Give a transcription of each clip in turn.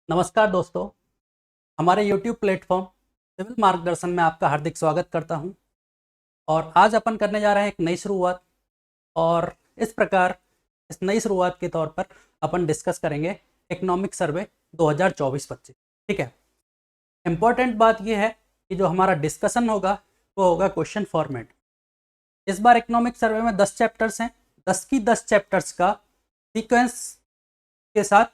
नमस्कार दोस्तों, हमारे YouTube प्लेटफॉर्म सिविल मार्गदर्शन में आपका हार्दिक स्वागत करता हूं। और आज अपन करने जा रहे हैं एक नई शुरुआत। और इस प्रकार इस नई शुरुआत के तौर पर अपन डिस्कस करेंगे इकोनॉमिक सर्वे 2024-25। ठीक है। इम्पोर्टेंट बात यह है कि जो हमारा डिस्कशन होगा वो होगा क्वेश्चन फॉर्मेट। इस बार इकोनॉमिक सर्वे में 10 चैप्टर्स हैं। 10 की 10 चैप्टर्स का सीक्वेंस के साथ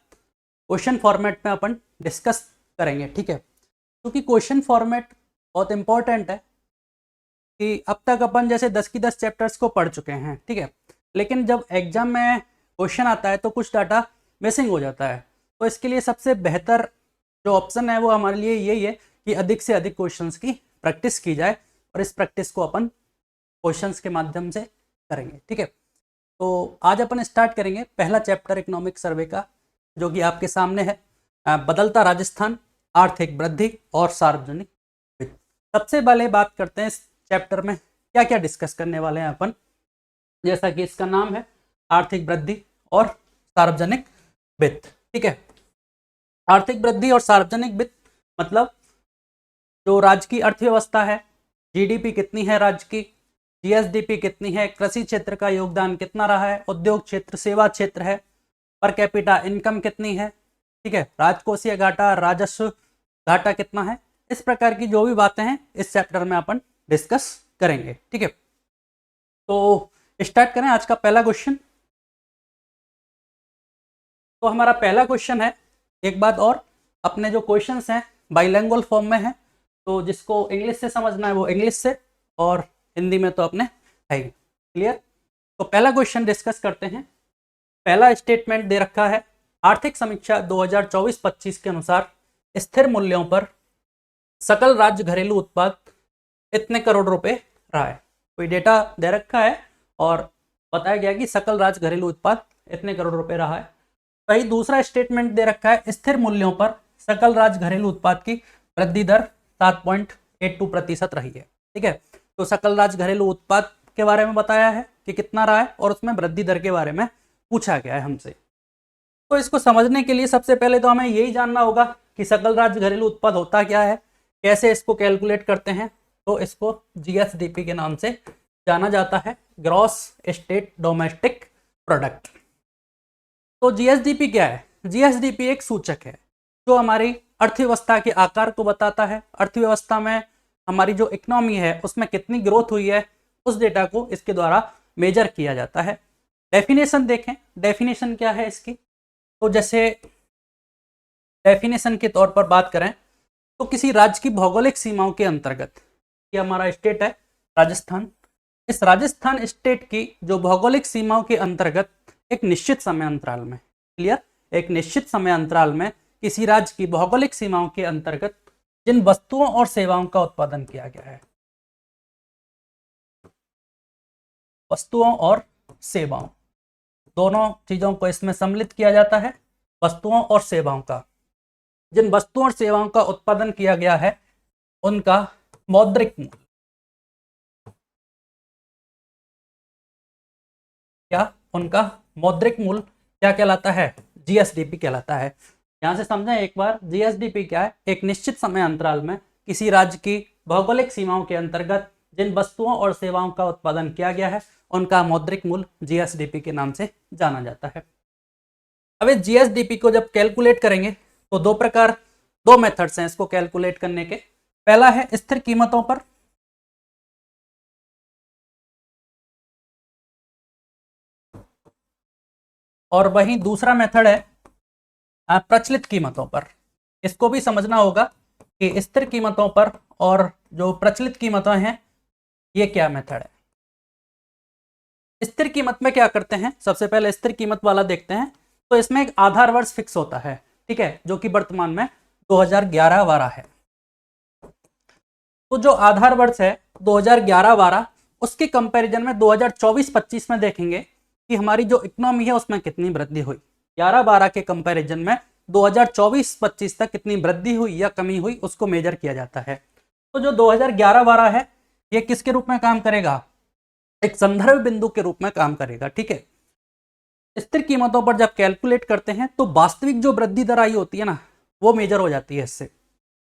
क्वेश्चन फॉर्मेट में अपन डिस्कस करेंगे। ठीक है, क्योंकि क्वेश्चन फॉर्मेट बहुत इंपॉर्टेंट है कि अब तक अपन जैसे 10 की 10 चैप्टर्स को पढ़ चुके हैं। ठीक है, लेकिन जब एग्जाम में क्वेश्चन आता है तो कुछ डाटा मिसिंग हो जाता है। तो इसके लिए सबसे बेहतर जो ऑप्शन है वो हमारे लिए यही है कि अधिक से अधिक क्वेश्चंस की प्रैक्टिस की जाए, और इस प्रैक्टिस को अपन क्वेश्चंस के माध्यम से करेंगे। ठीक है, तो आज अपन स्टार्ट करेंगे पहला चैप्टर इकोनॉमिक सर्वे का, जो कि आपके सामने है, बदलता राजस्थान, आर्थिक वृद्धि और सार्वजनिक वित्त। सबसे पहले बात करते हैं इस चैप्टर में क्या क्या डिस्कस करने वाले हैं अपन। जैसा कि इसका नाम है, आर्थिक वृद्धि और सार्वजनिक वित्त। ठीक है, आर्थिक वृद्धि और सार्वजनिक वित्त मतलब जो राज्य की अर्थव्यवस्था है, जीडीपी कितनी है राज्य की, जीएसडीपी कितनी है, कृषि क्षेत्र का योगदान कितना रहा है, उद्योग क्षेत्र, सेवा क्षेत्र है, पर कैपिटा इनकम कितनी है। ठीक है, राजकोषीय घाटा, राजस्व घाटा कितना है। इस प्रकार की जो भी बातें हैं इस चैप्टर में अपन डिस्कस करेंगे। ठीक है, तो स्टार्ट करें आज का पहला क्वेश्चन। तो हमारा पहला क्वेश्चन है, एक बात और, अपने जो क्वेश्चंस हैं बाइलिंगुअल फॉर्म में है, तो जिसको इंग्लिश से समझना है वो इंग्लिश से, और हिंदी में तो अपने है ही। क्लियर। तो पहला क्वेश्चन डिस्कस करते हैं। पहला स्टेटमेंट दे रखा है, आर्थिक समीक्षा 2024-25 के अनुसार स्थिर मूल्यों पर सकल राज्य घरेलू उत्पाद इतने करोड़ रुपए रहा है। कोई डेटा दे रखा है और बताया गया कि सकल राज्य घरेलू उत्पाद इतने करोड़ रुपए रहा है। वही दूसरा स्टेटमेंट दे रखा है, स्थिर मूल्यों पर सकल राज्य घरेलू उत्पाद की वृद्धि दर 7.82% रही है। ठीक है, तो सकल राज्य घरेलू उत्पाद के बारे में बताया है कि कितना रहा है, और उसमें वृद्धि दर के बारे में पूछा गया है हमसे। तो इसको समझने के लिए सबसे पहले तो हमें यही जानना होगा कि सकल राज्य घरेलू उत्पाद होता क्या है, कैसे इसको कैलकुलेट करते हैं। तो इसको जीएसडीपी के नाम से जाना जाता है, ग्रॉस स्टेट डोमेस्टिक प्रोडक्ट। तो जीएसडीपी क्या है? जीएसडीपी एक सूचक है जो हमारी अर्थव्यवस्था के आकार को बताता है। अर्थव्यवस्था में हमारी जो इकोनॉमी है उसमें कितनी ग्रोथ हुई है, उस डेटा को इसके द्वारा मेजर किया जाता है। डेफिनेशन देखें, डेफिनेशन क्या है इसकी। तो जैसे डेफिनेशन के तौर पर बात करें तो किसी राज्य की भौगोलिक सीमाओं के अंतर्गत, ये हमारा स्टेट है राजस्थान, इस राजस्थान स्टेट की जो भौगोलिक सीमाओं के अंतर्गत एक निश्चित समय अंतराल में, क्लियर, एक निश्चित समय अंतराल में किसी राज्य की भौगोलिक सीमाओं के अंतर्गत जिन वस्तुओं और सेवाओं का उत्पादन किया गया है, वस्तुओं और सेवाओं, दोनों चीजों को इसमें सम्मिलित किया जाता है। वस्तुओं और सेवाओं का, जिन वस्तुओं और सेवाओं का उत्पादन किया गया है उनका मौद्रिक मूल्य, क्या उनका मौद्रिक मूल्य क्या कहलाता है? जीएसडीपी कहलाता है। यहां से समझें एक बार, जीएसडीपी क्या है? एक निश्चित समय अंतराल में किसी राज्य की भौगोलिक सीमाओं के अंतर्गत जिन वस्तुओं और सेवाओं का उत्पादन किया गया है उनका मौद्रिक मूल्य जीएसडीपी के नाम से जाना जाता है। अब इस जीएसडीपी को जब कैलकुलेट करेंगे तो दो मेथड्स हैं इसको कैलकुलेट करने के। पहला है स्थिर कीमतों पर, और वहीं दूसरा मेथड है प्रचलित कीमतों पर। इसको भी समझना होगा कि स्थिर कीमतों पर और जो प्रचलित कीमतें हैं ये क्या मेथड है। स्थिर कीमत में क्या करते हैं, सबसे पहले स्थिर कीमत वाला देखते हैं। तो इसमें एक आधार वर्ष फिक्स होता है, ठीक है, जो कि वर्तमान में 2011-12 है। तो जो आधार वर्ष है 2011-12, उसके कंपैरिजन में 2024-25 में देखेंगे कि हमारी जो इकोनॉमी है उसमें कितनी वृद्धि हुई। 11-12 के कंपैरिजन में 2024-25 तक कितनी वृद्धि हुई या कमी हुई उसको मेजर किया जाता है। तो जो 2011-12 है ये किसके रूप में काम करेगा? एक संदर्भ बिंदु के रूप में काम करेगा। ठीक है, स्थिर कीमतों पर जब कैलकुलेट करते हैं तो वास्तविक जो वृद्धि दर आई होती है ना, वो मेजर हो जाती है इससे।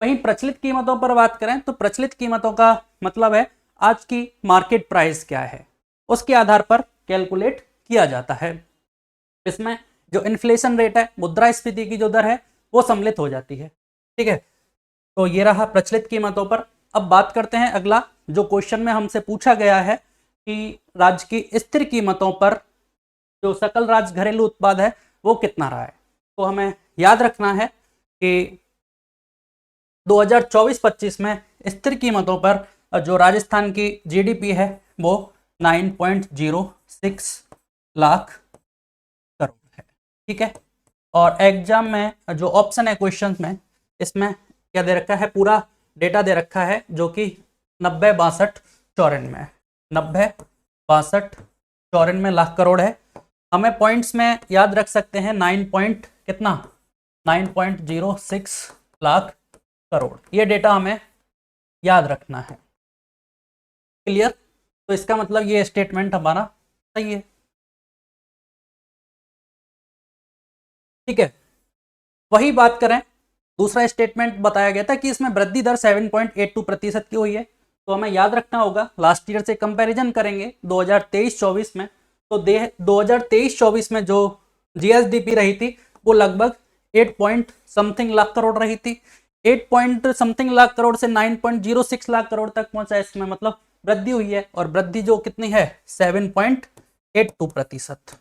वहीं प्रचलित कीमतों पर बात करें तो प्रचलित कीमतों का मतलब है आज की मार्केट प्राइस क्या है, उसके आधार पर कैलकुलेट किया जाता है। इसमें जो इन्फ्लेशन रेट है, मुद्रास्फीति की जो दर है, वो सम्मिलित हो जाती है। ठीक है, तो ये रहा प्रचलित कीमतों पर। अब बात करते हैं अगला, जो क्वेश्चन में हमसे पूछा गया है कि राज्य की स्थिर कीमतों पर जो सकल राज्य घरेलू उत्पाद है वो कितना रहा है। तो हमें याद रखना है कि 2024-25 में स्थिर कीमतों पर जो राजस्थान की जीडीपी है वो 9.06 लाख करोड़ है। ठीक है, और एग्जाम में जो ऑप्शन है क्वेश्चन में, इसमें क्या दे रखा है, पूरा डेटा दे रखा है जो कि 90, 62, 94, 90, 62, 94 लाख करोड़ है। हमें पॉइंट्स में याद रख सकते हैं 9 पॉइंट कितना, 9.06 लाख करोड़, ये डेटा हमें याद रखना है। क्लियर, तो इसका मतलब ये स्टेटमेंट हमारा सही है। ठीक है, वही बात करें, दूसरा स्टेटमेंट बताया गया था कि इसमें वृद्धि दर 7.82% की हुई है। तो हमें याद रखना होगा, लास्ट ईयर से कंपैरिजन करेंगे 2023-24 में, तो 2023-24 में जो जीएसडीपी रही थी वो लगभग 8 पॉइंट समथिंग लाख करोड़ रही थी। 8 पॉइंट समथिंग लाख करोड़ से 9.06 लाख करोड़ तक पहुंचा, इसमें मतलब वृद्धि हुई है, और वृद्धि जो कितनी है, 7.82%।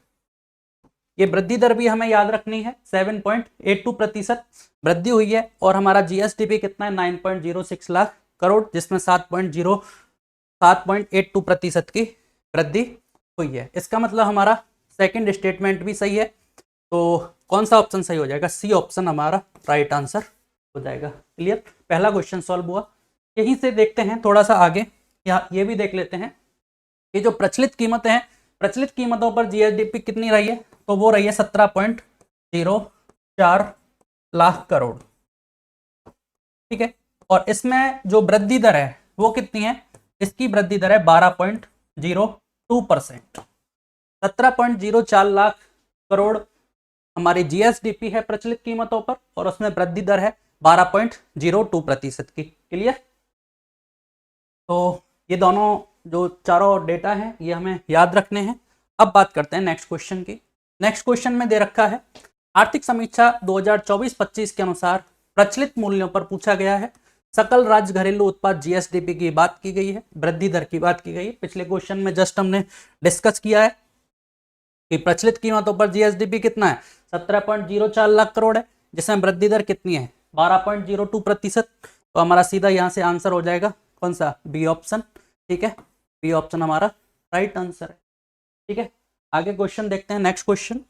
ये वृद्धि दर भी हमें याद रखनी है, 7.82% वृद्धि हुई है, और हमारा जीएसडीपी कितना है, 9.06 लाख करोड़, जिसमें 7.82% की वृद्धि हुई है। इसका मतलब हमारा सेकंड स्टेटमेंट भी सही है। तो कौन सा ऑप्शन सही हो जाएगा, सी ऑप्शन हमारा राइट आंसर हो जाएगा। क्लियर, पहला क्वेश्चन सॉल्व हुआ। यहीं से देखते हैं थोड़ा सा आगे, या ये भी देख लेते हैं, ये जो प्रचलित कीमतें हैं, प्रचलित कीमतों पर जीएसडीपी कितनी रही है, तो वो रही है 17.04 लाख करोड़। ठीक है, और इसमें जो वृद्धि दर है वो कितनी है, इसकी वृद्धि दर है 12.02%। 17.04 लाख करोड़ हमारी जीएसडीपी है प्रचलित कीमतों पर, और उसमें वृद्धि दर है 12.02% की। क्लियर, तो ये दोनों जो चारों डेटा हैं ये हमें याद रखने हैं। अब बात करते हैं नेक्स्ट क्वेश्चन की। नेक्स्ट क्वेश्चन में दे रखा है, आर्थिक समीक्षा 2024-25 के अनुसार प्रचलित मूल्यों पर पूछा गया है। सकल राज्य घरेलू उत्पाद जीएसडीपी की बात की गई है, वृद्धि दर की बात की गई है। पिछले क्वेश्चन में जस्ट हमने डिस्कस किया है कि प्रचलित कीमतों पर जीएसडीपी कितना है, 17.04 लाख करोड़ है, जिसमें वृद्धि दर कितनी है, 12.02%। तो हमारा सीधा यहाँ से आंसर हो जाएगा कौन सा, बी ऑप्शन। ठीक है, बी ऑप्शन हमारा राइट आंसर है। ठीक है, आगे क्वेश्चन देखते हैं, नेक्स्ट क्वेश्चन।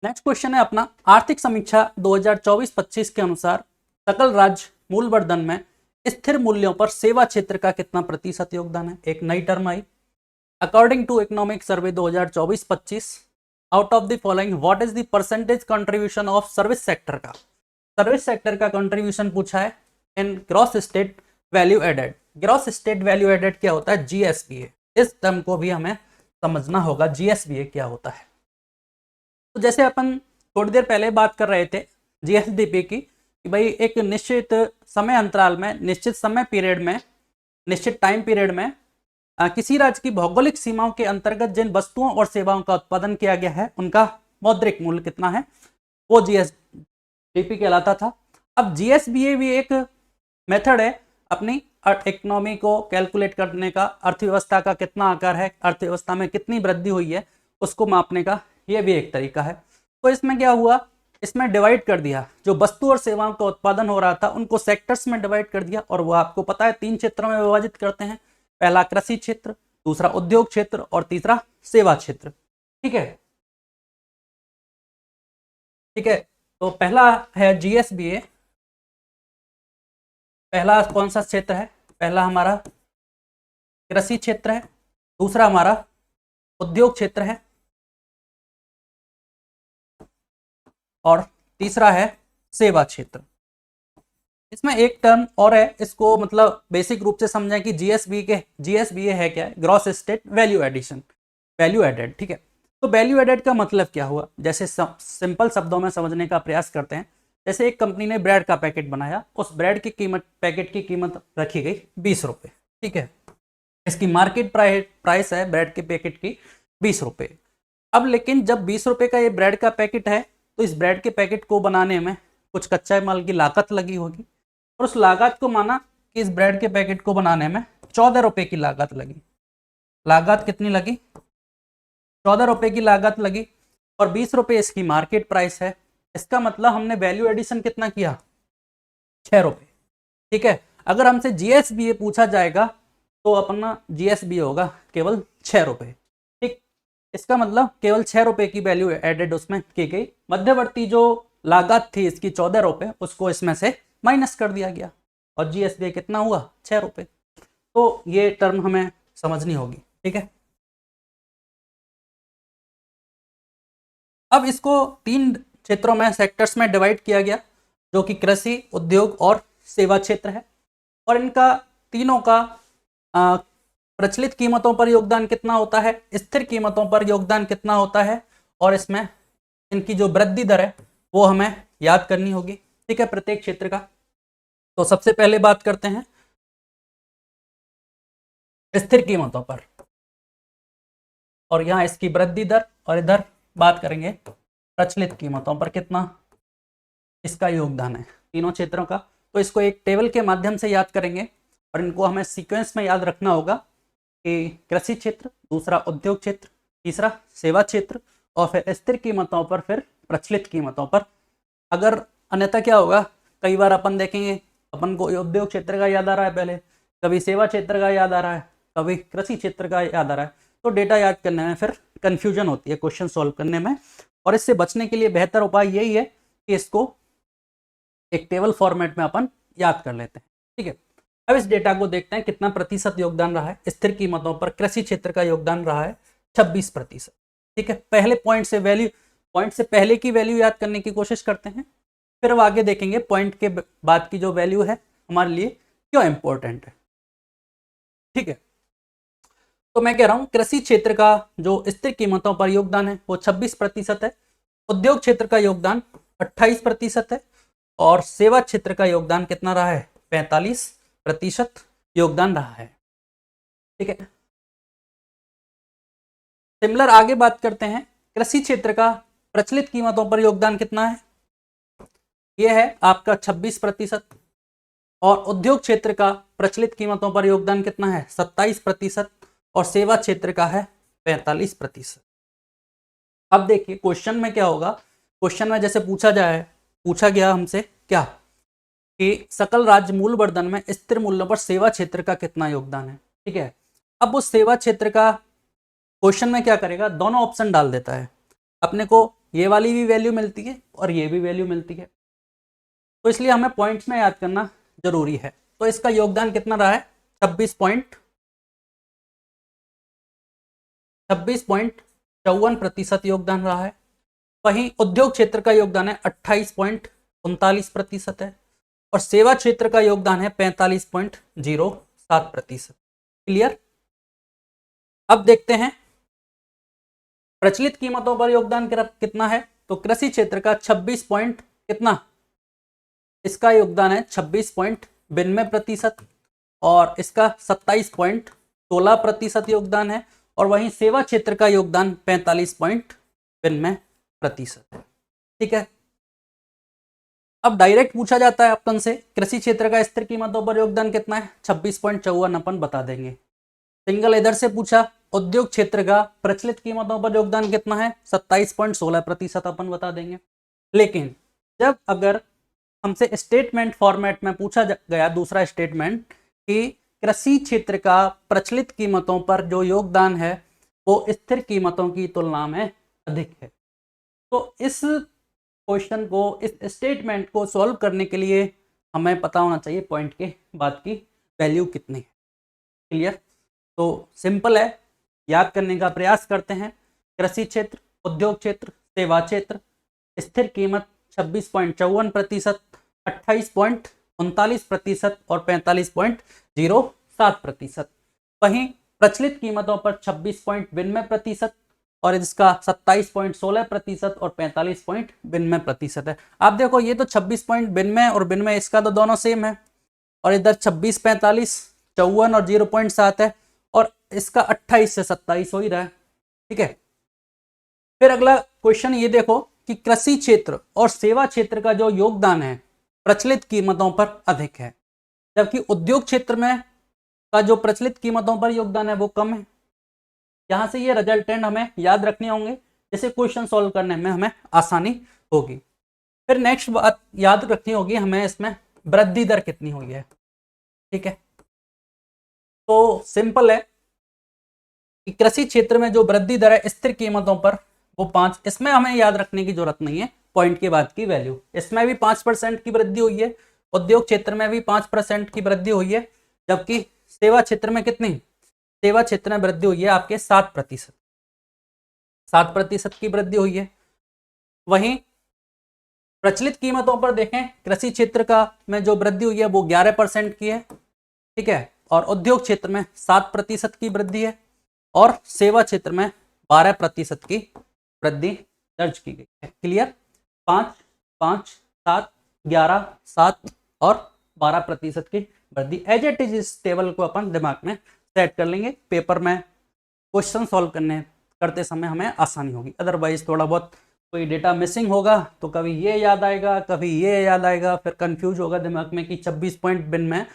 नेक्स्ट क्वेश्चन है अपना, आर्थिक समीक्षा 2024-25 के अनुसार सकल राज्य मूल वर्धन में स्थिर मूल्यों पर सेवा क्षेत्र का कितना प्रतिशत योगदान है। एक नई टर्म आई, according to economic survey 2024-25, out of the following what is the percentage contribution of service sector का। सर्विस सेक्टर का कंट्रीब्यूशन पूछा है in gross state value added. Gross state value added क्या होता है, जीएसबीए। इस टर्म को भी हमें समझना होगा, जीएसबीए क्या होता है। तो जैसे अपन थोड़ी देर पहले बात कर रहे थे जीएसडीपी की, कि भाई एक निश्चित समय अंतराल में, निश्चित समय पीरियड में, निश्चित टाइम पीरियड में किसी राज्य की भौगोलिक सीमाओं के अंतर्गत जिन वस्तुओं और सेवाओं का उत्पादन किया गया है उनका मौद्रिक मूल्य कितना है, वो जीएसडीपी कहलाता था। अब जीएसबीए भी एक मेथड है अपनी इकोनॉमी को कैलकुलेट करने का, अर्थव्यवस्था का कितना आकार है, अर्थव्यवस्था में कितनी वृद्धि हुई है उसको मापने का, यह भी एक तरीका है। तो इसमें क्या हुआ, इसमें डिवाइड कर दिया, जो वस्तु और सेवाओं का उत्पादन हो रहा था उनको सेक्टर्स में डिवाइड कर दिया, और वो आपको पता है 3 क्षेत्रों में विभाजित करते हैं, पहला कृषि क्षेत्र, दूसरा उद्योग क्षेत्र, और तीसरा सेवा क्षेत्र। ठीक है, ठीक है, तो पहला है जीएसबीए, पहला कौन सा क्षेत्र है, पहला हमारा कृषि क्षेत्र है, दूसरा हमारा उद्योग क्षेत्र है, और तीसरा है सेवा क्षेत्र। इसमें एक टर्म और है, इसको मतलब बेसिक रूप से समझें कि जीएसबीए है क्या है, gross state value addition, value added. ठीक है, तो वैल्यू एडेड का मतलब क्या हुआ, जैसे सिंपल शब्दों में समझने का प्रयास करते हैं। जैसे एक कंपनी ने ब्रेड का पैकेट बनाया, उस ब्रेड की कीमत, पैकेट की कीमत रखी गई 20 रुपये, ठीक है। इसकी मार्केट प्राइस है ब्रेड के पैकेट की 20 रुपये। अब लेकिन जब 20 रुपये का ये ब्रेड का पैकेट है, तो इस ब्रेड के पैकेट को बनाने में कुछ कच्चा माल की लागत लगी होगी, और उस लागत को माना कि इस ब्रेड के पैकेट को बनाने में 14 रुपये की लागत लगी। लागत कितनी लगी? 14 रुपये की लागत लगी, और 20 रुपये इसकी मार्केट प्राइस है। इसका मतलब हमने वैल्यू एडिशन कितना किया? 6 रुपये, ठीक है। अगर हमसे जीएसबीए पूछा जाएगा तो अपना जीएसबीए होगा केवल 6 रुपये, ठीक। इसका मतलब केवल 6 रुपये की वैल्यू एडेड उसमें की गई। मध्यवर्ती जो लागत थी इसकी 14 रुपये, उसको इसमें से माइनस कर दिया गया, और जीएसबीए कितना हुआ? 6 रुपये। तो ये टर्म हमें समझनी होगी, ठीक है। अब इसको 3 क्षेत्रों में, सेक्टर्स में डिवाइड किया गया, जो कि कृषि, उद्योग और सेवा क्षेत्र है। और इनका तीनों का प्रचलित कीमतों पर योगदान कितना होता है, स्थिर कीमतों पर योगदान कितना होता है, और इसमें इनकी जो वृद्धि दर है वो हमें याद करनी होगी, ठीक है, प्रत्येक क्षेत्र का। तो सबसे पहले बात करते हैं स्थिर कीमतों पर, और यहाँ इसकी वृद्धि दर, और इधर बात करेंगे प्रचलित कीमतों पर कितना इसका योगदान है, तीनों क्षेत्रों का। तो इसको एक टेबल के माध्यम से याद करेंगे, और इनको हमें सीक्वेंस में याद रखना होगा कि कृषि क्षेत्र, दूसरा उद्योग क्षेत्र, तीसरा सेवा क्षेत्र, और फिर स्थिर कीमतों पर, फिर प्रचलित कीमतों पर। अगर अन्यथा क्या होगा, कई बार अपन देखेंगे अपन को उद्योग क्षेत्र का याद आ रहा है पहले, कभी सेवा क्षेत्र का याद आ रहा है, कभी कृषि क्षेत्र का याद आ रहा है, तो डेटा याद करने में फिर कंफ्यूजन होती है क्वेश्चन सॉल्व करने में। और इससे बचने के लिए बेहतर उपाय यही है कि इसको एक टेबल फॉर्मेट में अपन याद कर लेते हैं, ठीक है। अब इस डेटा को देखते हैं कितना प्रतिशत योगदान रहा है। स्थिर कीमतों पर कृषि क्षेत्र का योगदान रहा है 26%, ठीक है। पहले पॉइंट से पहले की वैल्यू याद करने की कोशिश करते हैं, फिर अब आगे देखेंगे पॉइंट के बाद की जो वैल्यू है हमारे लिए क्यों इंपॉर्टेंट है, ठीक है। तो मैं कह रहा हूं कृषि क्षेत्र का जो स्थिर कीमतों पर योगदान है वो 26% है, उद्योग क्षेत्र का योगदान 28% है, और सेवा क्षेत्र का योगदान कितना रहा है? 45% योगदान रहा है, ठीक है। सिमिलर आगे बात करते हैं, कृषि क्षेत्र का प्रचलित कीमतों पर योगदान कितना है? यह है आपका 26%, और उद्योग क्षेत्र का प्रचलित कीमतों पर योगदान कितना है? 27%, और सेवा क्षेत्र का है 45%। अब देखिए क्वेश्चन में क्या होगा, क्वेश्चन में जैसे पूछा गया हमसे क्या कि सकल राज्य मूल वर्धन में स्थिर मूल्यों पर सेवा क्षेत्र का कितना योगदान है, ठीक है। अब उस सेवा क्षेत्र का क्वेश्चन में क्या करेगा, दोनों ऑप्शन डाल देता है। अपने को ये वाली भी वैल्यू मिलती है और ये भी वैल्यू मिलती है, तो इसलिए हमें पॉइंट्स में याद करना जरूरी है। तो इसका योगदान कितना रहा है? 26.54% योगदान रहा है। वहीं उद्योग क्षेत्र का योगदान है 28.39% है, और सेवा क्षेत्र का योगदान है 45.07%। क्लियर? अब देखते हैं प्रचलित कीमतों पर योगदान कितना है। तो कृषि क्षेत्र का 26 पॉइंट कितना, इसका योगदान है 26.92%, और इसका 27.16% योगदान है, और वहीं सेवा क्षेत्र का योगदान 45.92% है, ठीक है। अब डायरेक्ट पूछा जाता है अपन से कृषि क्षेत्र का स्थिर कीमतों पर योगदान कितना है, 26.54 अपन बता देंगे। सिंगल इधर से पूछा उद्योग क्षेत्र का प्रचलित कीमतों पर योगदान कितना है, 27.16% अपन बता देंगे। लेकिन जब अगर हमसे स्टेटमेंट फॉर्मेट में पूछा गया दूसरा स्टेटमेंट कि कृषि क्षेत्र का प्रचलित कीमतों पर जो योगदान है वो स्थिर कीमतों की तुलना में अधिक है, तो इस क्वेश्चन को, इस स्टेटमेंट को सॉल्व करने के लिए हमें पता होना चाहिए पॉइंट के बाद की वैल्यू कितनी है। क्लियर? तो सिंपल है, याद करने का प्रयास करते हैं। कृषि क्षेत्र, उद्योग क्षेत्र, सेवा क्षेत्र, स्थिर कीमत 26.54%, 28.39% और 45.07%। वहीं प्रचलित कीमतों पर 26.92%, और इसका 27.16% और 45.92% है। आप देखो ये तो 26.92 और 92 इसका तो दोनों सेम है, और इधर 26, 45, 54 और 0.7 है, और इसका 28 से 27 हो ही रहा है। ठीक है, फिर अगला क्वेश्चन ये देखो कि कृषि क्षेत्र और सेवा क्षेत्र का जो योगदान है प्रचलित कीमतों पर अधिक है, जबकि उद्योग क्षेत्र में का जो प्रचलित कीमतों पर योगदान है वो कम है। यहां से ये रिजल्टेंट हमें याद रखने होंगे, जैसे क्वेश्चन सॉल्व करने में हमें आसानी होगी। फिर नेक्स्ट बात याद रखनी होगी हमें, इसमें वृद्धि दर कितनी हुई है। ठीक है, तो सिंपल है कि कृषि क्षेत्र में जो वृद्धि दर है स्थिर कीमतों पर वो 5, इसमें हमें याद रखने की जरूरत नहीं है पॉइंट के बाद की वैल्यू। इसमें भी 5% की वृद्धि हुई है, उद्योग क्षेत्र में भी 5% की वृद्धि हुई है, जबकि सेवा क्षेत्र में कितनी, सेवा क्षेत्र में वृद्धि हुई है आपके 7%, 7% की वृद्धि हुई है। वहीं प्रचलित कीमतों पर देखें, कृषि क्षेत्र का में जो वृद्धि हुई है वो 11% की है। ठीक है, और उद्योग क्षेत्र में 7% की वृद्धि है, और सेवा क्षेत्र में 12% की वृद्धि दर्ज की गई है। क्लियर, 5, 5, 7, 11, 7 और 12% की वृद्धि। एज इट इज इस टेबल को अपन दिमाग में सेट कर लेंगे, पेपर में क्वेश्चन सॉल्व करते समय हमें आसानी होगी। अदरवाइज थोड़ा बहुत कोई डेटा मिसिंग होगा तो कभी ये याद आएगा, कभी ये याद आएगा, फिर कंफ्यूज होगा दिमाग में कि 26.92 में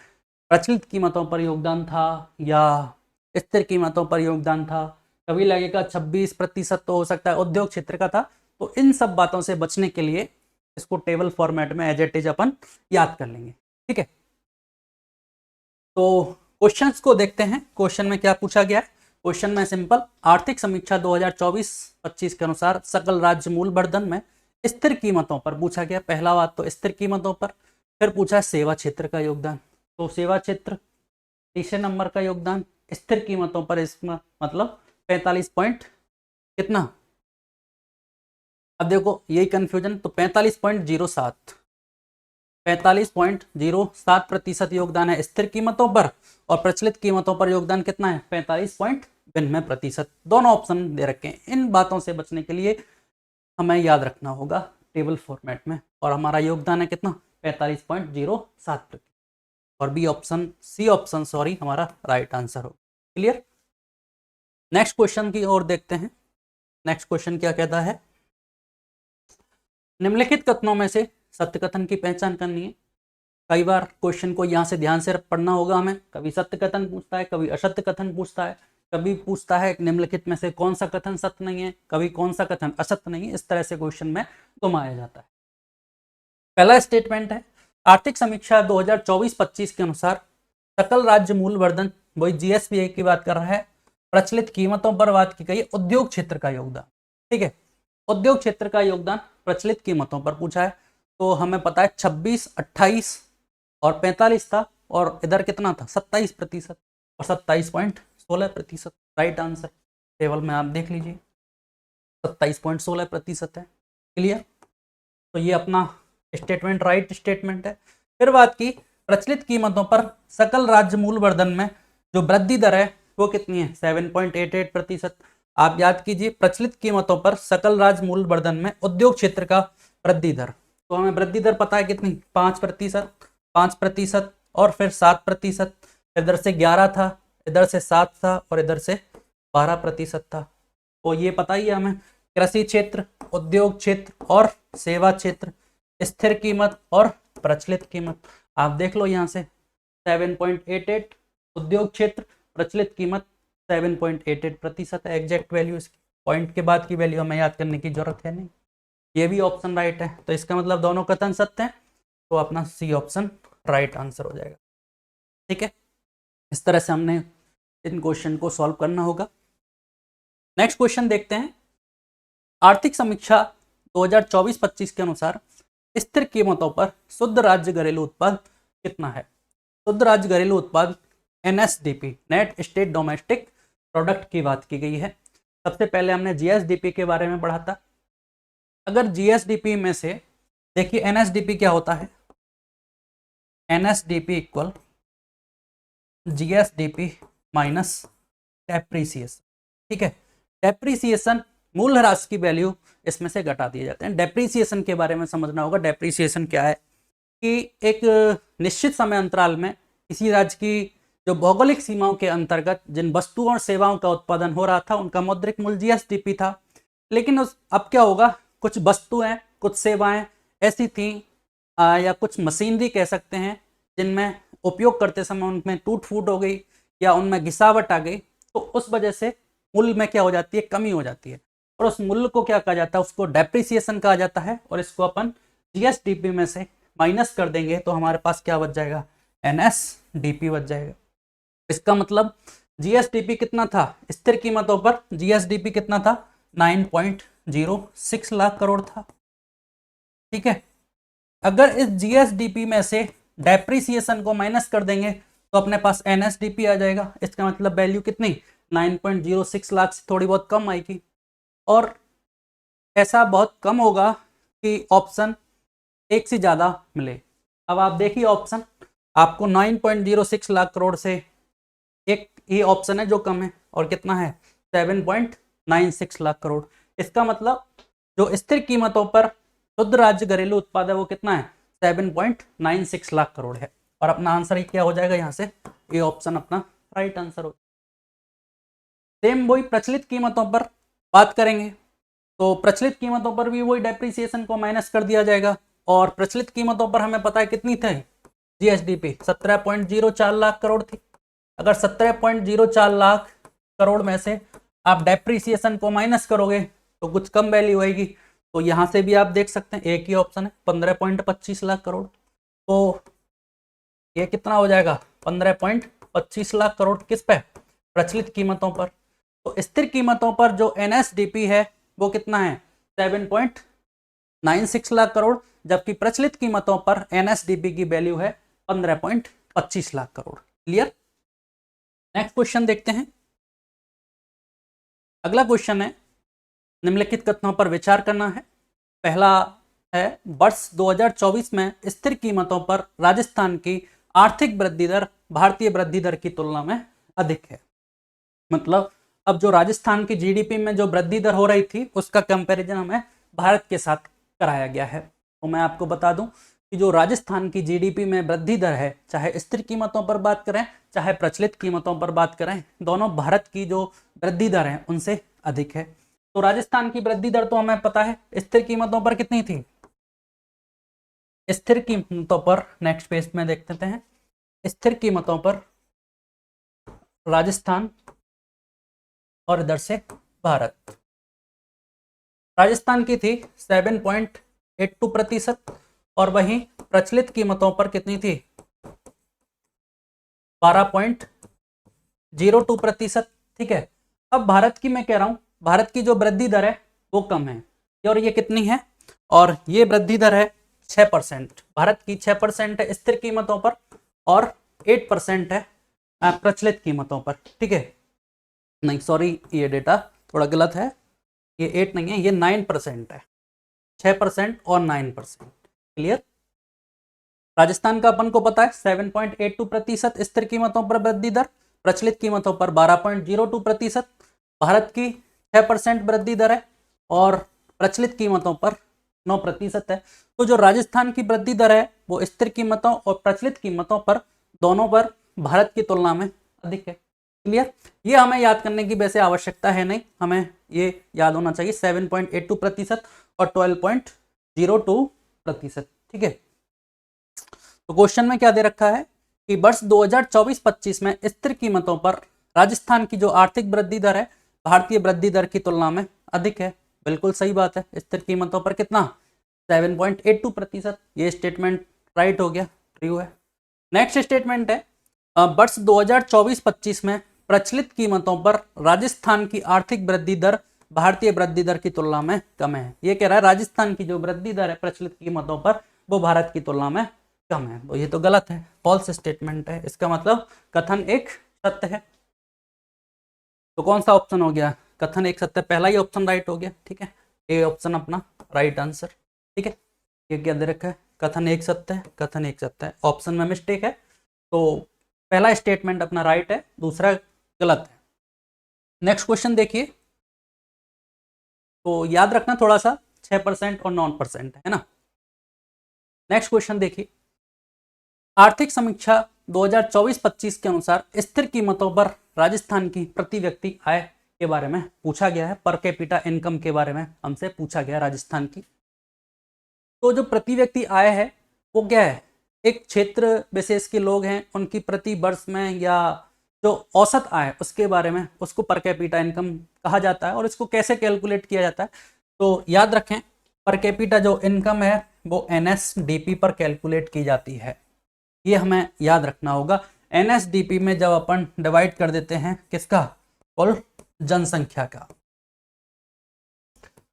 प्रचलित कीमतों पर योगदान था या स्थिर कीमतों पर योगदान था। कभी लगेगा 26% तो हो सकता है उद्योग क्षेत्र का था। तो इन सब बातों से बचने के लिए इसको टेबल फॉर्मेट में एज इट इज अपन याद कर लेंगे। ठीक है, तो क्वेश्चंस को देखते हैं। क्वेश्चन में क्या पूछा गया है। क्वेश्चन में सिंपल, आर्थिक समीक्षा 2024-25 के अनुसार सकल राज्य मूल वर्धन में स्थिर कीमतों पर पूछा गया। पहला बात तो स्थिर कीमतों पर, फिर पूछा सेवा क्षेत्र का योगदान, तो सेवा क्षेत्र तीसरे नंबर का योगदान स्थिर कीमतों पर, इसमें मतलब 45 पॉइंट कितना, अब देखो यही कंफ्यूजन, तो 45.07, 45.07% योगदान है स्थिर कीमतों पर, और प्रचलित कीमतों पर योगदान कितना है 45.92%। दोनों ऑप्शन दे रखे हैं। इन बातों से बचने के लिए हमें याद रखना होगा टेबल फॉर्मेट में, और हमारा योगदान है कितना 45.07%, और B option, C option sorry, हमारा राइट आंसर हो। क्लियर, नेक्स्ट क्वेश्चन की ओर देखते हैं। नेक्स्ट क्वेश्चन क्या कहता है, निम्नलिखित कथनों में से सत्य कथन की पहचान करनी है। कई बार क्वेश्चन को यहाँ से ध्यान से पढ़ना होगा हमें, कभी सत्य कथन पूछता है, कभी असत्य कथन पूछता है, कभी पूछता है निम्नलिखित में से कौन सा कथन सत्य नहीं है, कभी कौन सा कथन असत्य नहीं है। इस तरह से क्वेश्चन में घुमाया जाता है। पहला स्टेटमेंट है, आर्थिक समीक्षा 2024-25 के अनुसार सकल राज्य मूल वर्धन, वही जीएसपीए की बात कर रहा है, प्रचलित कीमतों पर बात की गई, उद्योग क्षेत्र का योगदान। ठीक है, उद्योग क्षेत्र का योगदान प्रचलित कीमतों पर पूछा है, तो हमें पता है 26, 28 और 45 था, और इधर कितना था 27% और 27.16%। राइट आंसर टेबल में आप देख लीजिए 27.16% है। क्लियर, तो ये अपना स्टेटमेंट राइट स्टेटमेंट है। फिर बात की प्रचलित कीमतों पर सकल राज्य मूल वर्धन में जो वृद्धि दर है वो कितनी है 7.88%। आप याद कीजिए प्रचलित कीमतों पर सकल राज्य मूल वर्धन में उद्योग क्षेत्र का वृद्धि दर, तो हमें वृद्धि दर पता है कितनी 5%, 5% और फिर 7%, इधर से 11 था, इधर से 7 था और इधर से 12% था। तो ये पता ही है हमें, कृषि क्षेत्र, उद्योग क्षेत्र और सेवा क्षेत्र, स्थिर कीमत और प्रचलित कीमत। आप देख लो यहाँ से 7.88 उद्योग क्षेत्र, प्रचलित कीमत 7.88% है एग्जैक्ट वैल्यू इसकी। पॉइंट के बाद की वैल्यू हमें याद करने की जरूरत है नहीं। ये भी ऑप्शन राइट है, तो इसका मतलब दोनों कथन सत्य हैं, तो अपना सी ऑप्शन राइट आंसर हो जाएगा। ठीक है, इस तरह से हमने इन क्वेश्चन को सॉल्व करना होगा। नेक्स्ट क्वेश्चन देखते हैं, आर्थिक समीक्षा 2024-25 के अनुसार स्थिर कीमतों पर शुद्ध राज्य घरेलू उत्पाद कितना है। शुद्ध राज्य घरेलू उत्पाद NSDP, net state domestic product की बात की गई है। सबसे पहले हमने जीएसडीपी के बारे में पढ़ा था। अगर जीएसडीपी में से देखिए एनएसडीपी क्या होता है, NSDP equal GSDP minus depreciation. ठीक है, डेप्रीसिएशन मूल्यह्रास की वैल्यू इसमें से घटा दिए जाते हैं। डेप्रीसिएशन के बारे में समझना होगा। डेप्रीसिएशन क्या है कि एक निश्चित समय अंतराल में किसी राज्य की जो भौगोलिक सीमाओं के अंतर्गत जिन वस्तुओं और सेवाओं का उत्पादन हो रहा था उनका मौद्रिक मूल्य जीएसडीपी था। लेकिन अब क्या होगा, कुछ वस्तुएं कुछ सेवाएं ऐसी थी या कुछ मशीनरी कह सकते हैं जिनमें उपयोग करते समय उनमें टूट फूट हो गई या उनमें घिसावट आ गई, तो उस वजह से मूल्य में क्या हो जाती है, कमी हो जाती है। और उस मूल्य को क्या कहा जाता है, उसको डेप्रिसिएशन कहा जाता है। और इसको अपन जीएसडीपी में से माइनस कर देंगे तो हमारे पास क्या बच जाएगा, एनएसडीपी बच जाएगा। इसका मतलब जीएसडीपी कितना था स्थिर कीमतों पर, जीएसडीपी कितना था 9.06 लाख करोड़ था। ठीक है, अगर इस जीएसडीपी में से डेप्रिसिएशन को माइनस कर देंगे तो अपने पास एनएसडीपी आ जाएगा। इसका मतलब वैल्यू कितनी 9.06 लाख से थोड़ी बहुत कम आएगी। और ऐसा बहुत कम होगा कि ऑप्शन एक से ज़्यादा मिले। अब आप देखिए ऑप्शन, आपको 9.06 लाख करोड़ से एक ये ऑप्शन है जो कम है, और कितना है 7.96 लाख करोड़। इसका मतलब जो स्थिर कीमतों पर शुद्ध राज्य घरेलू उत्पाद है वो कितना है 7.96 लाख करोड़ है। और अपना आंसर ही क्या हो जाएगा, यहाँ से ये ऑप्शन अपना राइट आंसर हो। सेम वही प्रचलित कीमतों पर बात करेंगे तो प्रचलित कीमतों पर भी वही डेप्रिसिएशन को माइनस कर दिया जाएगा। और प्रचलित कीमतों पर हमें पता है कितनी थी जीएसडीपी 17.04 लाख करोड़ थी। अगर 17.04 लाख करोड़ में से आप डेप्रिसिएशन को माइनस करोगे तो कुछ कम वैल्यू आएगी। तो यहां से भी आप देख सकते हैं एक ही ऑप्शन है 15.25 लाख करोड़। तो ये कितना हो जाएगा 15.25 लाख करोड़ किस पे, प्रचलित कीमतों पर। तो स्थिर कीमतों पर जो एनएसडीपी है वो कितना है 7.96 लाख करोड़, जबकि प्रचलित कीमतों पर एनएसडीपी की वैल्यू है 15.25 lakh crore. Clear. Next question देखते हैं। अगला क्वेश्चन है निम्नलिखित कथनों पर विचार करना है। पहला है वर्ष 2024 में स्थिर कीमतों पर राजस्थान की आर्थिक वृद्धि दर भारतीय वृद्धि दर की तुलना में अधिक है। मतलब अब जो राजस्थान की जीडीपी में जो वृद्धि दर हो रही थी उसका कंपैरिजन हमें भारत के साथ कराया गया है। तो मैं आपको बता दूं कि जो राजस्थान की जीडीपी में वृद्धि दर है, चाहे स्थिर कीमतों पर बात करें चाहे प्रचलित कीमतों पर बात करें, दोनों भारत की जो वृद्धि दर है उनसे अधिक है। तो राजस्थान की वृद्धि दर तो हमें पता है, स्थिर कीमतों पर कितनी थी, स्थिर कीमतों पर नेक्स्ट पेज में देख लेते हैं। स्थिर कीमतों पर राजस्थान और इधर से भारत, राजस्थान की थी 7.82% और वहीं प्रचलित कीमतों पर कितनी थी 12.02%। ठीक है, अब भारत की मैं कह रहा हूं, भारत की जो वृद्धि दर है वो कम है और ये कितनी है, और ये वृद्धि दर है 6%। भारत की 6% है स्थिर कीमतों पर और 8% है प्रचलित कीमतों पर। ठीक है, नहीं सॉरी ये डेटा थोड़ा गलत है, ये 8 नहीं है, ये 9% है, 6% और 9%। क्लियर। राजस्थान का अपन को पता है 7.82% स्थिर कीमतों पर वृद्धि दर, प्रचलित कीमतों पर 12.02%। भारत की 6% वृद्धि दर है और प्रचलित कीमतों पर 9% है। तो जो राजस्थान की वृद्धि दर है वो स्थिर कीमतों और प्रचलित कीमतों पर दोनों पर भारत की तुलना में अधिक है। क्लियर। ये हमें याद करने की वैसे आवश्यकता है नहीं, हमें ये याद होना चाहिए 7.82% और 12.02%। ठीक है, तो क्वेश्चन में क्या दे रखा है कि वर्ष 2024-25 में स्थिर कीमतों पर राजस्थान की जो आर्थिक वृद्धि दर है भारतीय वृद्धि दर की तुलना में अधिक है। बिल्कुल सही बात है, स्थिर कीमतों पर कितना 7.82%। ये स्टेटमेंट राइट हो गया, ट्रू है। नेक्स्ट स्टेटमेंट है वर्ष 2024-25 में प्रचलित कीमतों पर राजस्थान की आर्थिक वृद्धि दर भारतीय वृद्धि दर की तुलना में कम है। ये कह रहा है राजस्थान की जो वृद्धि दर है प्रचलित कीमतों पर वो भारत की तुलना में कम है। तो ये तो गलत है, फॉल्स स्टेटमेंट है। इसका मतलब कथन एक सत्य है। तो कौन सा ऑप्शन हो गया, कथन एक सत्य, पहला ही ऑप्शन राइट हो गया। ठीक है, ये ऑप्शन अपना राइट आंसर। ठीक है, ये क्या दे रखा है, कथन एक सत्य है, कथन एक सत्य है, ऑप्शन में मिस्टेक है। तो पहला स्टेटमेंट अपना राइट है, दूसरा गलत है। नेक्स्ट क्वेश्चन देखिए, तो याद रखना थोड़ा सा, 6% और 9% है ना। नेक्स्ट क्वेश्चन देखिए, आर्थिक समीक्षा 2024-25 के अनुसार स्थिर कीमतों पर राजस्थान की प्रति व्यक्ति आय के बारे में पूछा गया है। पर कैपिटा इनकम के बारे में हमसे पूछा गया राजस्थान की। तो जो प्रति व्यक्ति आय है वो क्या है, एक क्षेत्र विशेष के लोग हैं उनकी प्रति वर्ष में या जो औसत आय उसके बारे में, उसको पर कैपिटा इनकम कहा जाता है। और इसको कैसे कैलकुलेट किया जाता है, तो याद रखें, पर कैपिटा जो इनकम है वो NSDP पर कैलकुलेट की जाती है। ये हमें याद रखना होगा। NSDP में जब अपन डिवाइड कर देते हैं किसका, कुल जनसंख्या का,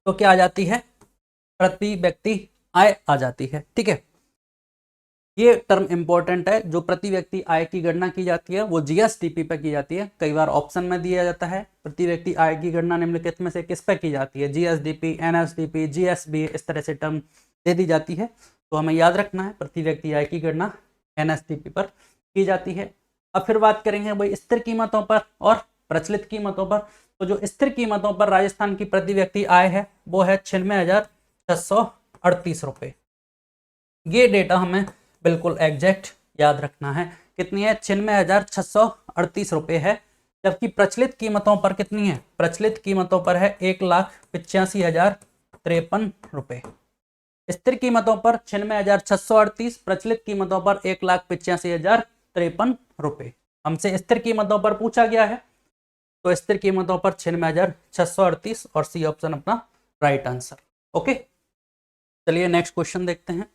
तो क्या आ जाती है, प्रति व्यक्ति आय आ जाती है। ठीक है, ये टर्म इंपॉर्टेंट है। जो प्रति व्यक्ति आय की गणना की जाती है वो GSDP पे की जाती है। कई बार ऑप्शन में दिया जाता है प्रति व्यक्ति आय की गणना निम्नलिखित में से किस पे की जाती है, GSDP, NSDP, GSB, इस तरह से टर्म दे दी जाती है। तो हमें याद रखना है प्रति व्यक्ति आय की गणना NSDP पर की जाती है। अब फिर बात करेंगे भाई स्थिर कीमतों पर और प्रचलित कीमतों पर। तो जो स्थिर कीमतों पर राजस्थान की प्रति व्यक्ति आय है वो है 96,638 रुपये। ये डेटा हमें बिल्कुल एग्जैक्ट याद रखना है। कितनी है, 96,638 रुपये है। जबकि प्रचलित कीमतों पर कितनी है, प्रचलित कीमतों पर है 1,85,053 रुपये। स्थिर कीमतों पर 96,638, प्रचलित कीमतों पर 1,85,053 रुपये। हमसे स्थिर कीमतों पर पूछा गया है, तो स्थिर कीमतों पर 96,638 और सी ऑप्शन अपना राइट आंसर। ओके, चलिए नेक्स्ट क्वेश्चन देखते हैं।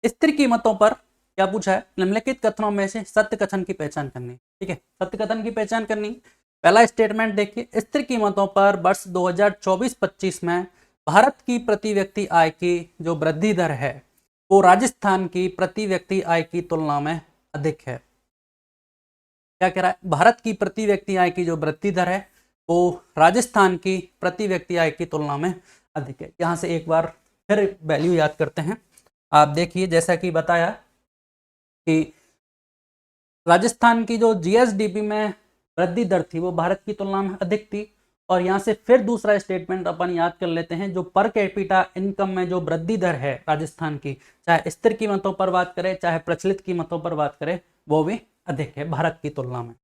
स्थिर कीमतों पर क्या पूछा है, निम्नलिखित कथनों में से सत्य कथन की पहचान करनी। ठीक है, सत्य कथन की पहचान करनी। पहला स्टेटमेंट देखिए, स्थिर कीमतों पर वर्ष 2024-25 में भारत की प्रति व्यक्ति आय की जो वृद्धि दर है वो राजस्थान की प्रति व्यक्ति आय की तुलना में अधिक है। क्या कह रहा है, भारत की प्रति व्यक्ति आय की जो वृद्धि दर है वो राजस्थान की प्रति व्यक्ति आय की तुलना में अधिक है। यहाँ से एक बार फिर वैल्यू याद करते हैं। आप देखिए, जैसा कि बताया कि राजस्थान की जो GSDP में वृद्धि दर थी वो भारत की तुलना में अधिक थी। और यहाँ से फिर दूसरा स्टेटमेंट अपन याद कर लेते हैं, जो पर कैपिटा इनकम में जो वृद्धि दर है राजस्थान की, चाहे स्थिर कीमतों पर बात करें चाहे प्रचलित कीमतों पर बात करें, वो भी अधिक है भारत की तुलना में।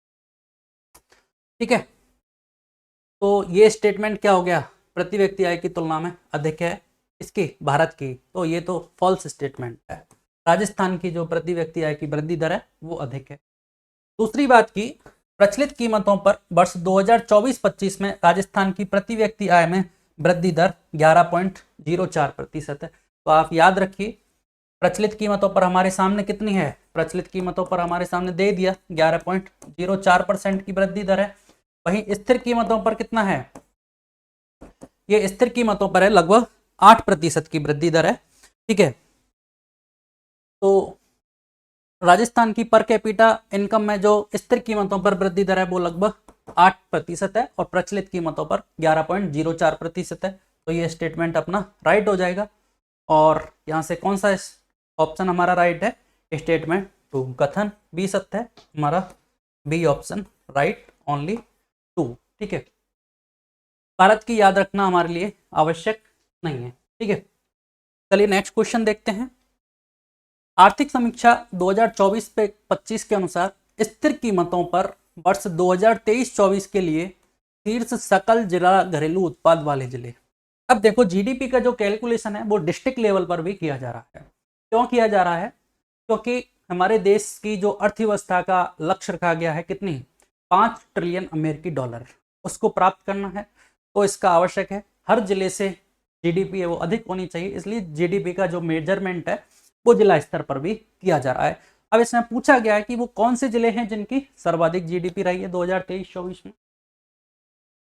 ठीक है, तो ये स्टेटमेंट क्या हो गया, प्रति व्यक्ति आय की तुलना में अधिक है इसकी, भारत की, तो ये तो फॉल्स स्टेटमेंट है। राजस्थान की जो प्रति व्यक्ति आय की वृद्धि दर है वो अधिक है। दूसरी बात की, प्रचलित कीमतों पर वर्ष 2024-25 में राजस्थान की प्रति व्यक्ति आय में वृद्धि दर 11.04% है। तो आप याद रखिए, प्रचलित कीमतों पर हमारे सामने कितनी है, प्रचलित कीमतों पर हमारे सामने दे दिया 11.04% की वृद्धि दर है। वहीं स्थिर कीमतों पर कितना है, ये स्थिर कीमतों पर है लगभग 8% की वृद्धि दर है। ठीक है, तो राजस्थान की पर कैपिटा इनकम में जो स्थिर कीमतों पर वृद्धि दर है वो लगभग 8% है और प्रचलित कीमतों पर 11.04% है। तो ये स्टेटमेंट अपना राइट हो जाएगा। और यहाँ से कौन सा ऑप्शन हमारा राइट है, स्टेटमेंट 2, कथन बी सत्य है, हमारा बी ऑप्शन राइट, ओनली 2। ठीक है, भारत की याद रखना हमारे लिए आवश्यक नहीं है। ठीक है, चलिए नेक्स्ट क्वेश्चन देखते हैं। आर्थिक समीक्षा 2024-25 के अनुसार स्थिर कीमतों पर वर्ष 2023-24 के लिए शीर्ष सकल जिला घरेलू उत्पाद वाले जिले। अब देखो, GDP का जो कैलकुलेशन है वो डिस्ट्रिक्ट लेवल पर भी किया जा रहा है। क्यों किया जा रहा है, क्योंकि हमारे देश की जो अर्थव्यवस्था का लक्ष्य रखा गया है कितनी, 5 ट्रिलियन अमेरिकी डॉलर, उसको प्राप्त करना है। तो इसका आवश्यक है हर जिले से GDP है वो अधिक होनी चाहिए। इसलिए GDP का जो मेजरमेंट है वो जिला स्तर पर भी किया जा रहा है। अब इसमें पूछा गया है कि वो कौन से जिले हैं जिनकी सर्वाधिक GDP रही है 2023-24 में।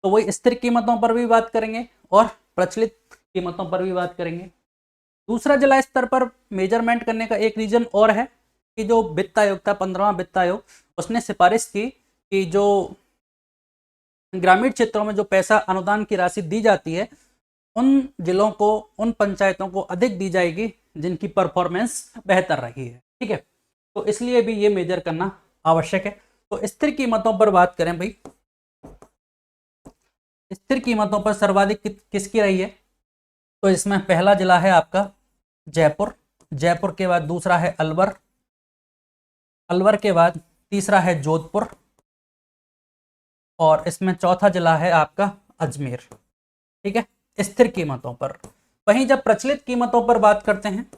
तो वही स्थिर कीमतों पर भी बात करेंगे और प्रचलित कीमतों पर भी बात करेंगे। दूसरा जिला स्तर पर मेजरमेंट करने का एक रीजन और है कि जो वित्त आयोग था, 15वां वित्त आयोग, उसने सिफारिश की कि जो ग्रामीण क्षेत्रों में जो पैसा अनुदान की राशि दी जाती है उन जिलों को, उन पंचायतों को अधिक दी जाएगी जिनकी परफॉर्मेंस बेहतर रही है। ठीक है, तो इसलिए भी ये मेजर करना आवश्यक है। तो स्थिर कीमतों पर बात करें भाई, स्थिर कीमतों पर सर्वाधिक किसकी रही है? तो इसमें पहला जिला है आपका जयपुर, जयपुर के बाद दूसरा है अलवर, अलवर के बाद तीसरा है जोधपुर, और इसमें चौथा जिला है आपका अजमेर। ठीक है, स्थिर कीमतों पर। वहीं जब प्रचलित कीमतों पर बात करते हैं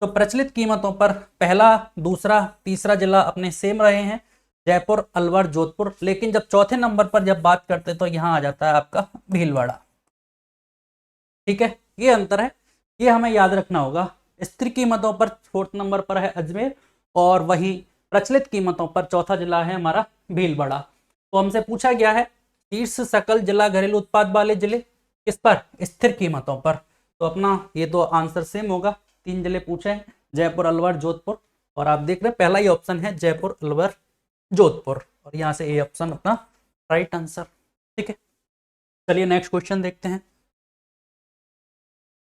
तो प्रचलित कीमतों पर पहला, दूसरा, तीसरा जिला अपने सेम रहे हैं, जयपुर, अलवर, जोधपुर। लेकिन जब चौथे नंबर पर जब बात करते हैं तो यहां आ जाता है आपका भीलवाड़ा। ठीक है, ये अंतर है, ये हमें याद रखना होगा। स्थिर कीमतों पर फोर्थ नंबर पर है अजमेर, और वहीं प्रचलित कीमतों पर चौथा जिला है हमारा भीलवाड़ा। तो हमसे पूछा गया है शीर्ष सकल जिला घरेलू उत्पाद वाले जिले किस पर? स्थिर कीमतों पर। तो अपना ये तो आंसर सेम होगा, 3 जिले पूछे हैं, जयपुर, अलवर, जोधपुर, और आप देख रहे हैं पहला ही ऑप्शन है जयपुर, अलवर, जोधपुर, और यहां से ए ऑप्शन अपना राइट आंसर। ठीक है, चलिए नेक्स्ट क्वेश्चन देखते हैं।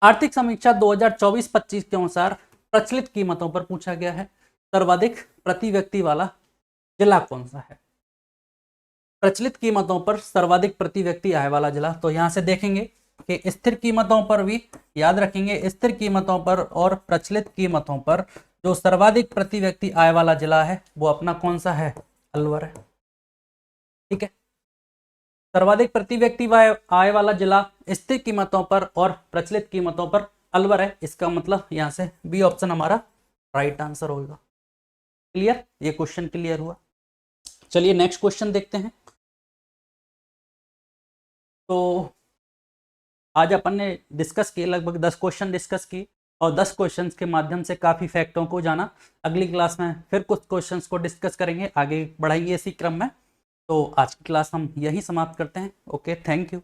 आर्थिक समीक्षा 2024-25 के अनुसार प्रचलित कीमतों पर पूछा गया है सर्वाधिक प्रति व्यक्ति वाला जिला कौन सा है? प्रचलित कीमतों पर सर्वाधिक प्रति व्यक्ति आय वाला जिला, तो यहां से देखेंगे कि स्थिर कीमतों पर भी याद रखेंगे, स्थिर कीमतों पर और प्रचलित कीमतों पर जो सर्वाधिक प्रति व्यक्ति आय वाला जिला है वो अपना कौन सा है? अलवर है। ठीक है, सर्वाधिक प्रति व्यक्ति आय वाला जिला स्थिर कीमतों पर और प्रचलित कीमतों पर अलवर है। इसका मतलब यहां से बी ऑप्शन हमारा राइट आंसर होगा। क्लियर, ये क्वेश्चन क्लियर हुआ। चलिए नेक्स्ट क्वेश्चन देखते हैं। तो आज अपन ने डिस्कस किए, लगभग 10 क्वेश्चन डिस्कस किए, और 10 क्वेश्चंस के माध्यम से काफ़ी फैक्टों को जाना। अगली क्लास में फिर कुछ क्वेश्चंस को डिस्कस करेंगे, आगे बढ़ाएंगे इसी क्रम में। तो आज की क्लास हम यहीं समाप्त करते हैं। Okay, thank you.